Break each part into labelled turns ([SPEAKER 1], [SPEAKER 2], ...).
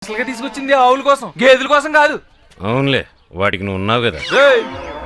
[SPEAKER 1] అసలుగా తీసుకొచ్చింది ఆవుల కోసం, గేదెల కోసం కాదు.
[SPEAKER 2] అవునులే, వాటికి నువ్వు ఉన్నావు కదా.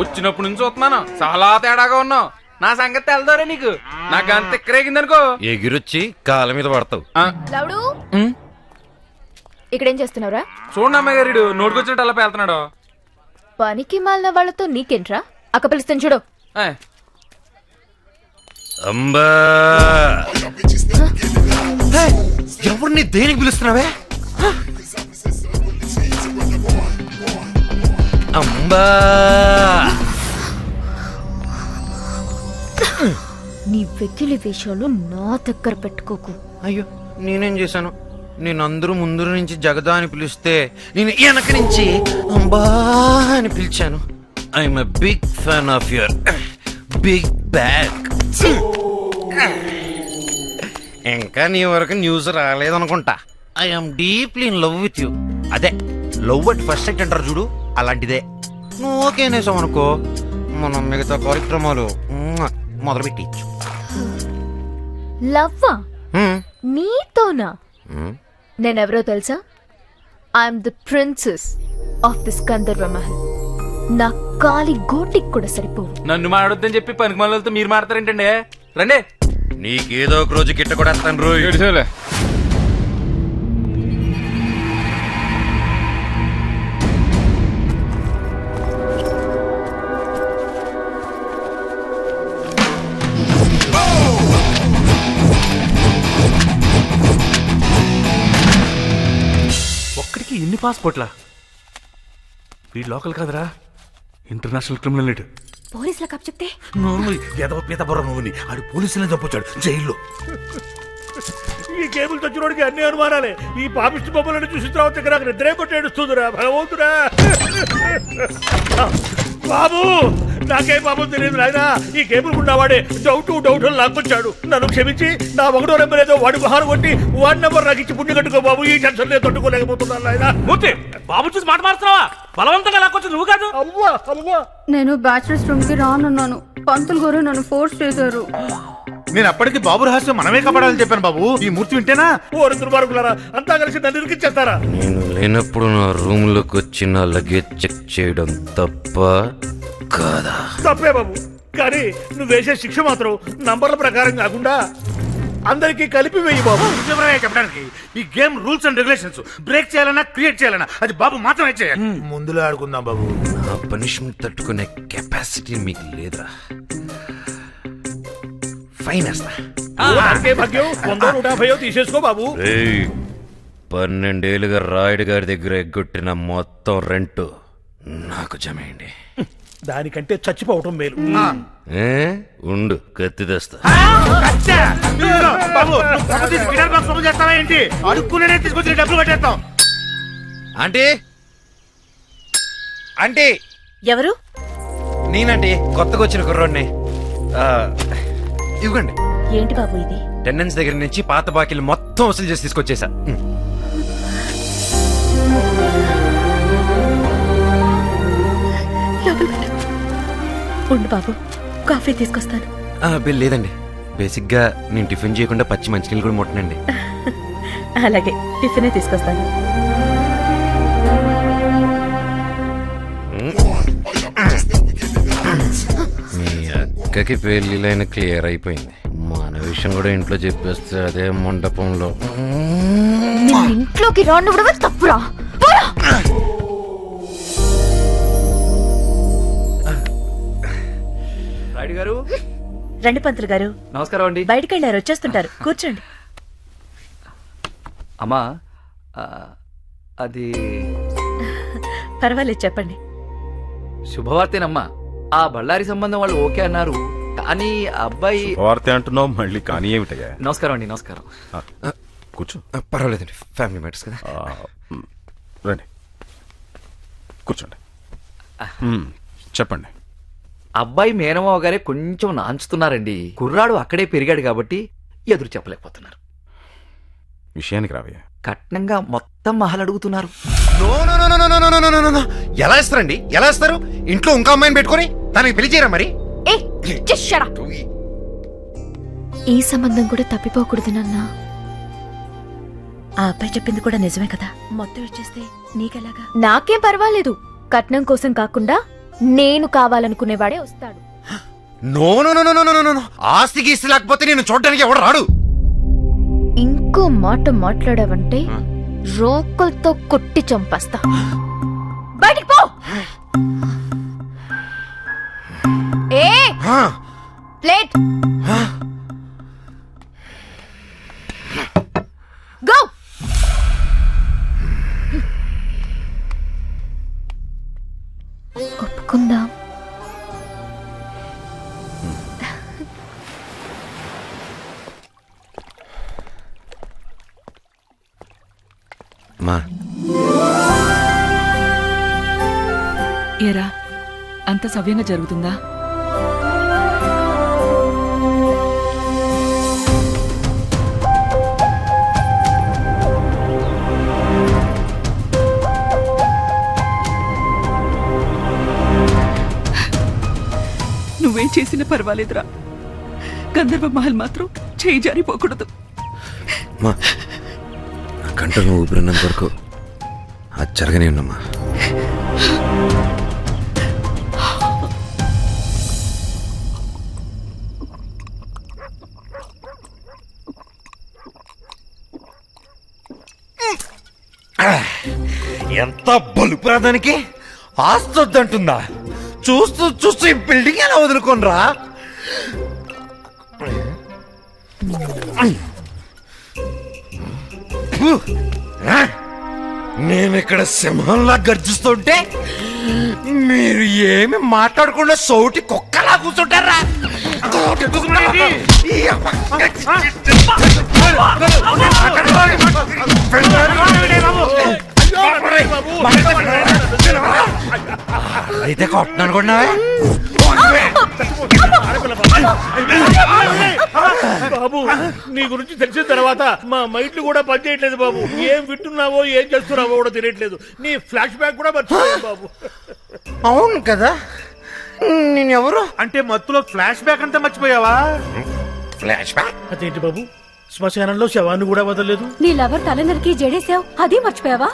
[SPEAKER 1] వచ్చినప్పుడు నుంచి చూస్తున్నాను, చాలా తేడాగా ఉన్నావు. నా సంగతి తెలదారా నీకు? నాకు అంత ఎక్కరేగిందనుకో,
[SPEAKER 2] ఎగిరొచ్చి కాళ్ళ మీద పడతావు.
[SPEAKER 3] లౌడు ఇక్కడేం చేస్తున్నావురా?
[SPEAKER 1] చూడండి అమ్మాయి గారు నోటుకొచ్చినట్టు అలా పేలుతున్నాడు.
[SPEAKER 3] పనికి మాలిన వాళ్ళతో నీకేంట్రా? అక్క పిలుస్తాను చూడు.
[SPEAKER 2] అంబా, ఎవరిని దేనికి పిలుస్తున్నావే? అంబా,
[SPEAKER 3] నీ వెకిలి వేషాలు నా దగ్గర పెట్టుకోకు.
[SPEAKER 2] అయ్యో నేనేం చేశాను? నేను అందరూ ముందు నుంచి జగదా అని పిలిస్తే నేను వెనక నుంచి అంబా అని పిలిచాను. I'm a big fan of your big bag. ఇంకా నీ వరకు న్యూస్ రాలేదనుకుంటా. I'm deeply in love with you. అదే లవ్ అట్ ఫస్ట్ సైట్ అంటారు చూడు, అలాంటిదే. నువ్వు ఓకే అనేసాం అనుకో, మనం మిగతా కార్యక్రమాలు మొదలు పెట్టించు.
[SPEAKER 3] లవ్వా? నీతోనా? నేనెవరో తెలుసా? I'm the princess of this Gandharva Mahal. నా కాలి గోటికి కూడా సరిపోవు.
[SPEAKER 1] నన్ను మాడొద్దని చెప్పి పనికి మళ్ళతో మీరు మాడతారేంటండి? రండి,
[SPEAKER 2] నీకేదో ఒక రోజు గిట్ట కూడా వస్తాను రోజు.
[SPEAKER 4] ఒక్కడికి ఎన్ని పాస్పోర్ట్లా? వీడు లోకల్ కాదురా, ఇంటర్నేషనల్ క్రిమినల్.
[SPEAKER 3] పోలీసులకు అప్ చెప్తే
[SPEAKER 4] ఏదో పీత బుర్ర నువ్వుని ఆడు పోలీసులే చంపొచ్చాడు జైల్లో. ఈ కేబుల్ తెచ్చినోడికి అన్ని అనుమానాలే. ఈ పాపిష్టి బొమ్మలను చూసిన తర్వాత నాకు నిద్రే కొట్టి ఏడుస్తుందిరా భగవంతురా. బాబు, నాకేం బాబు తెలియదు నాయనా. ఈ కేబుల్ ఉన్నవాడే డౌట్ లాక్కొచ్చాడు. నన్ను క్షమించి నా 1వ నెంబర్ ఏదో వాడి మహారు కొట్టి 1 నెంబర్ నాకు ఇచ్చి పుణ్య కట్టుకో బాబు. ఈ టెన్షన్ నేను తట్టుకోలేకపోతున్నాను నాయన. మూర్తి, బాబు చూసి మాట మారుతున్నావా? బలవంతంగా లాక్కొచ్చు నువ్వు కాదు. అవ్వా అవ్వా,
[SPEAKER 5] నేను బ్యాచిలర్స్ రూమ్ కి రానున్నాను. పంతులు గారు నన్ను ఫోర్స్ చేశారు.
[SPEAKER 6] నేను అప్పటికి బాబు రహస్యం మనమే కాపాడాలని చెప్పాను బాబు. ఈ మూర్తి వింటేనా?
[SPEAKER 4] ఓరి దుర్మార్గులారా, అంతా కలిసి నన్ను ఇరికిచ్చేస్తారా?
[SPEAKER 2] నేను లేనప్పుడు నా రూమ్ లోకి వచ్చి నా లగేజ్ చెక్ చేయడం తప్ప కాదా?
[SPEAKER 4] తప్పే బాబు, కానీ నువ్వు వేసే శిక్ష మాత్రం నంబర్ల ప్రకారం కాకుండా అందరికీ కలిపి వేయి బాబు.
[SPEAKER 6] చెప్పడానికి ఈ game rules and regulations break చేయాలన్నా క్రియేట్ చేయాలన్నా అది బాబు మాత్రమే చేయాలి. ముందులో ఆడుకుందాం బాబు.
[SPEAKER 2] నా పనిష్మెంట్ తట్టుకునే కెపాసిటీ మీకు లేదా? ఫైన్ వేస్తా.
[SPEAKER 4] భాగ్యం 100-150 తీసేసుకో బాబు.
[SPEAKER 2] 12 ఏళ్ళుగా రాయుడు గారి దగ్గర ఎగ్గొట్టిన మొత్తం రెంట్ నాకు జమేయండి.
[SPEAKER 4] దానికంటే చచ్చిపోవటం మేలు.
[SPEAKER 2] ఉండు, కత్తి తెస్తా.
[SPEAKER 6] ఏంటి అడుక్కునే తీసుకొచ్చి డబ్బులు కట్టేస్తాం.
[SPEAKER 2] Aunty, aunty.
[SPEAKER 5] ఎవరు?
[SPEAKER 2] నేనండి, కొత్తగా వచ్చిన కుర్రోడ్ని. ఇవ్వండి.
[SPEAKER 5] ఏంటి బాబు ఇది?
[SPEAKER 2] టెండెన్స్ దగ్గర నుంచి పాత బాకీలు మొత్తం వసూలు చేసి తీసుకొచ్చేసా.
[SPEAKER 5] ఉండు బాబు, కాఫీ తీసుకొస్తాను.
[SPEAKER 2] బిల్ లేదండి. బేసిక్ గా నేను టిఫిన్ చేయకుండా పచ్చి మంచినీళ్ళు కూడా ముట్టనండి.
[SPEAKER 5] అలాగే, టిఫినే తీసుకొస్తాను.
[SPEAKER 2] మీ అక్కకి పెళ్లిలైన క్లియర్ అయిపోయింది. మన విషయం కూడా ఇంట్లో చెప్పేస్తే అదే మండపంలో.
[SPEAKER 3] ఇంట్లోకి రాను తప్పురా.
[SPEAKER 1] రాయుడు గారు.
[SPEAKER 5] రండి పంతులు గారు.
[SPEAKER 1] నమస్కారం అండి.
[SPEAKER 5] బయటికి వెళ్ళారు, వచ్చేస్తుంటారు. కూర్చోండి.
[SPEAKER 1] అమ్మా, అది
[SPEAKER 5] పర్వాలేదు, చెప్పండి.
[SPEAKER 1] శుభవార్తేనమ్మా. ఆ బళ్ళారి సంబంధం వాళ్ళు ఓకే అన్నారు, కానీ అబ్బాయి.
[SPEAKER 7] వార్త అంటున్నావు మళ్ళీ, కానీ ఏమిటయ్యా?
[SPEAKER 1] నమస్కారం అండి. నమస్కారం.
[SPEAKER 7] కూర్చో.
[SPEAKER 2] పర్వాలేదండి, ఫ్యామిలీ మ్యాటర్స్ కదా.
[SPEAKER 7] రండి, కూర్చోండి. చెప్పండి.
[SPEAKER 1] అబ్బాయి మేనమావ గారే కొంచెం నాంచుతున్నారండి. కుర్రాడు అక్కడే పెరిగాడు కాబట్టి ఎదురు చెప్పలేకపోతున్నారు.
[SPEAKER 7] విషయానికి రావయ్యా.
[SPEAKER 1] కట్నంగా మొత్తం మహల్ అడుగుతున్నారు.
[SPEAKER 2] ఎలా ఇస్తారండి? ఎలా ఇస్తారు? ఇంట్లో ఇంకో అమ్మాయిని పెట్టుకొని తనకి పెళ్లి చేయరా మరి?
[SPEAKER 3] ఈ సంబంధం కూడా తప్పిపోకూడదు నాన్న.
[SPEAKER 8] ఆ అబ్బాయి చెప్పింది కూడా నిజమే కదా, మొత్తం ఇచ్చేస్తే నీకెలాగా?
[SPEAKER 3] నాకేం పర్వాలేదు. కట్నం కోసం కాకుండా నేను కావాలనుకునేవాడే వస్తాడు.
[SPEAKER 2] No no no no no no, ఆస్తి గీస్తి లేకపోతే నేను చూడడానికి ఎవడు రాడు.
[SPEAKER 3] ఇంకో మాట మాట్లాడావంటే రోకల్తో కొట్టి చంపేస్తా. బయటికి పో. ఏ ప్లేట్ గో. ఒప్పుకుందాం.
[SPEAKER 2] మా
[SPEAKER 8] ఏరా, అంత సవ్యంగా జరుగుతుందా? నువ్వేం చేసినా పర్వాలేదురా, గంధర్వ మహల్ మాత్రం చేయి జారిపోకూడదు.
[SPEAKER 2] మా నా కంటను ఊపిరినంత వరకు అది జరగనే ఉన్నమ్మా. ఎంత బలుపురాదానికి ఆస్తొద్దంటుందా? చూస్తూ చూస్తూ ఈ బిల్డింగ్ ఎలా వదులుకోనరా? నేను ఇక్కడ సింహంలా గర్జిస్తుంటే మీరు ఏమి మాట్లాడకుండా సౌటి కుక్కలా కూర్చుంటారా? అయితే కొట్టను అనుకున్నావే?
[SPEAKER 4] బాబు, నీ గురించి తెలిసిన తర్వాత మా మైండ్లు కూడా పనిచేయట్లేదు బాబు. ఏం వింటున్నావో ఏం చేస్తున్నావో కూడా తెలియట్లేదు. నీ ఫ్లాష్ బ్యాక్ కూడా మర్చిపోయాను బాబు.
[SPEAKER 2] అవును కదా, నేనెవరు
[SPEAKER 6] అంటే మత్తులో ఫ్లాష్ బ్యాక్ అంతా మర్చిపోయావా?
[SPEAKER 2] Flash back?
[SPEAKER 4] అదేంటి బాబు, శ్మశానంలో శవాన్ని కూడా వదలలేదు?
[SPEAKER 5] నీ లవర్ తల నరికి జడేసావు, అది మర్చిపోయావా?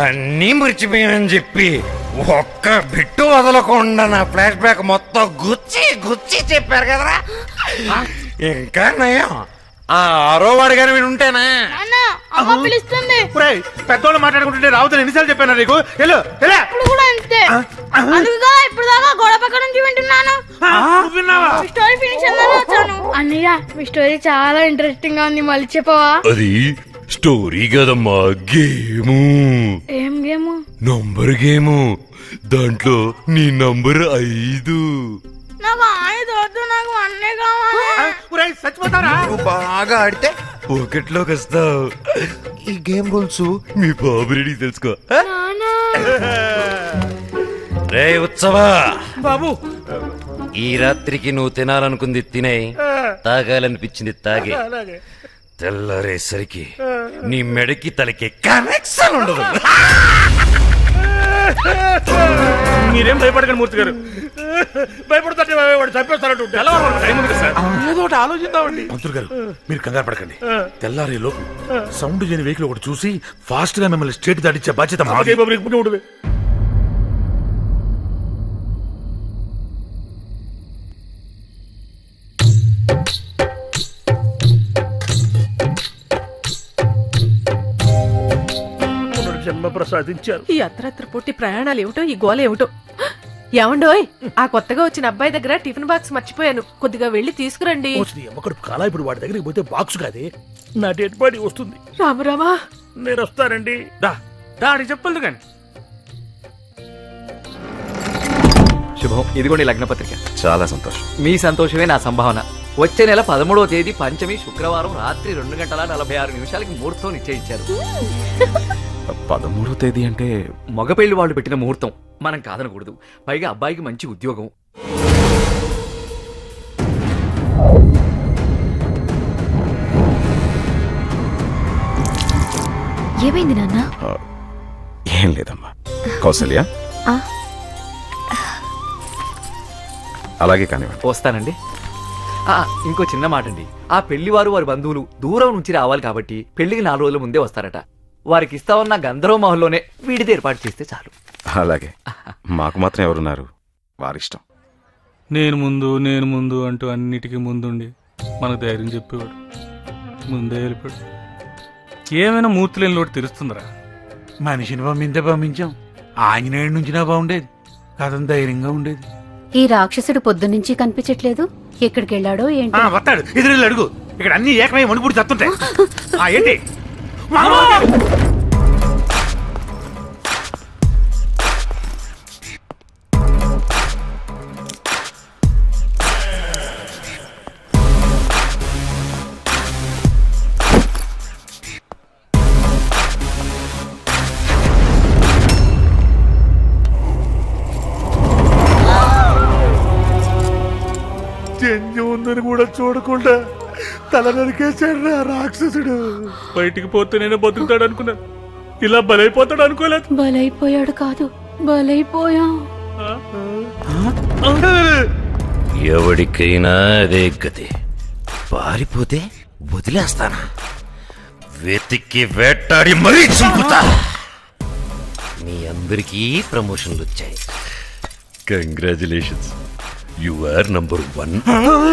[SPEAKER 2] అన్నీ మర్చిపోయానని చెప్పి ఒక్క బిట్టు వదలకుండా నా ఫ్లాష్ బ్యాక్ మొత్తం గుచ్చి గుచ్చి చెప్పారు కదరా. ఇంకా నయం ఆ ఆరో వాడు గాని వీడు ఉంటేనా?
[SPEAKER 5] పిలుస్తుంది.
[SPEAKER 6] పెద్దోళ్ళు మాట్లాడుకుంటుంటే రావుతాను ఎన్నిసార్లు చెప్పాను నీకు?
[SPEAKER 5] అంతే. అందుకుగా ఇప్పుడు దాకా గోడ పక్క నుంచి వింటున్నాను. స్టోరీ ఫినిష్ అయిందని వచ్చాను. అన్నయ్య, మీ స్టోరీ చాలా ఇంట్రెస్టింగ్ గా ఉంది, మళ్ళీ చెప్పవా?
[SPEAKER 2] అది స్టోరీ కదమ్మా, గేము.
[SPEAKER 5] ఏం గేమ్?
[SPEAKER 2] Number game. దాంట్లో నీ నంబర్ 5.
[SPEAKER 5] నాకు 5 వద్దు, నాకు 1 కావాలి.
[SPEAKER 6] చచ్చిపోతారా?
[SPEAKER 2] నువ్వు బాగా ఆడితే ఒకటిలోకి వస్తావు. ఈ గేమ్ రూల్స్ మీ బాబు రెడీ తెలుసుకో. రే ఉత్సవా
[SPEAKER 4] బాబు,
[SPEAKER 2] ఈ రాత్రికి నువ్వు తినాలనుకుంది తినే, తాగాలనిపించింది తాగే.
[SPEAKER 4] అలాగే.
[SPEAKER 2] తెల్లరేసరికి నీ మెడకి తలకి కనెక్షన్ ఉండదు.
[SPEAKER 6] మీరేం భయపడకండి మూర్తి గారు.
[SPEAKER 4] భయపడుతుంటే వాడు చంపేస్తారంటే
[SPEAKER 6] ఏదో ఒకటి ఆలోచిద్దామండి. మంత్రులు గారు, మీరు కంగారు పడకండి. తెల్లారే లోపు సౌండ్ చేయని వెహికల్ ఒకటి చూసి ఫాస్ట్ గా మిమ్మల్ని స్టేట్ దాటించే బాధ్యత మాది.
[SPEAKER 4] ఉండవే. జన్మ ప్రసాదించారు.
[SPEAKER 8] ఈ అర్ధరాత్రి పూర్తి ప్రయాణాలు ఏమిటో, ఈ గోల ఏమిటో. ఏమండోయ్, ఆ కొత్తగా వచ్చిన అబ్బాయి దగ్గర టిఫిన్ బాక్స్ మర్చిపోయాను, కొద్దిగా వెళ్ళి తీసుకురండి.
[SPEAKER 4] అమ్మకడుపు కాలా, ఇప్పుడు వాడి దగ్గరికి పోతే బాక్స్ కాదే, నా డెడ్ బాడీ వస్తుంది.
[SPEAKER 8] రామరామా,
[SPEAKER 4] నేను వస్తానండి.
[SPEAKER 6] దాడి చెప్పదు కానీ.
[SPEAKER 1] శుభం. ఇదిగోండి లగ్నపత్రిక.
[SPEAKER 7] చాలా సంతోషం.
[SPEAKER 1] మీ సంతోషమే నా సంభావన. వచ్చే నెల 13వ తేదీ పంచమి శుక్రవారం రాత్రి 2:46 ముహూర్తం నిశ్చయించారు.
[SPEAKER 7] 13వ తేదీ అంటే
[SPEAKER 1] మగ పెళ్లి వాళ్ళు పెట్టిన ముహూర్తం, మనం కాదనకూడదు. పైగా అబ్బాయికి మంచి ఉద్యోగం.
[SPEAKER 3] ఏమైంది నాన్న?
[SPEAKER 7] ఏం లేదమ్మా. కౌసల్య, అలాగే కానివ్వండి.
[SPEAKER 1] వస్తానండి. ఇంకో చిన్న మాట అండి, ఆ పెళ్లివారు వారి బంధువులు దూరం నుంచి రావాలి కాబట్టి పెళ్లికి 4 రోజుల ముందే వస్తారట. వారికి ఇస్తామన్న గంధర్వ మహల్లోనే వీడిది ఏర్పాటు చేస్తే చాలు.
[SPEAKER 7] అలాగే మాకు మాత్రం ఎవరున్నారు, వారిష్టం.
[SPEAKER 9] నేను ముందు అంటూ అన్నిటికీ ముందుండి మనకు ధైర్యం చెప్పేవాడు. ముందే వెళ్ళిపోయాడు. ఏమైనా మూర్తి లేని లోటు తెలుస్తుందిరా.
[SPEAKER 6] మనిషిని పంపించాం, ఆంజనేయుడి నుంచినా బాగుండేది, కథం ధైర్యంగా ఉండేది.
[SPEAKER 10] ఈ రాక్షసుడు పొద్దునుంచి కనిపించట్లేదు, ఎక్కడికి వెళ్ళాడో ఏంటి?
[SPEAKER 6] వస్తాడు, ఎదురు అడుగు. ఇక్కడ అన్ని ఏకమై వణుకుడు చస్తుంటాయి. ఏంటి చెంజి ఉందని కూడా చూడకుండా తల నరికేశాడు రాక్షసుడు.
[SPEAKER 9] బయటికి పోతే నేను బతుకుతాడు అనుకున్నాను, ఇలా బలైపోతాడు అనుకోలేదు.
[SPEAKER 10] బలైపోయాడు కాదు, బలైపోయాం.
[SPEAKER 2] ఎవడికైనా అదే గతి. పారిపోతే వదిలేస్తానా? వెతికి వేటాడి మరీ చంపుతా. మీ అందరికీ ప్రమోషన్లు వచ్చాయి. Congratulations, you are number 1.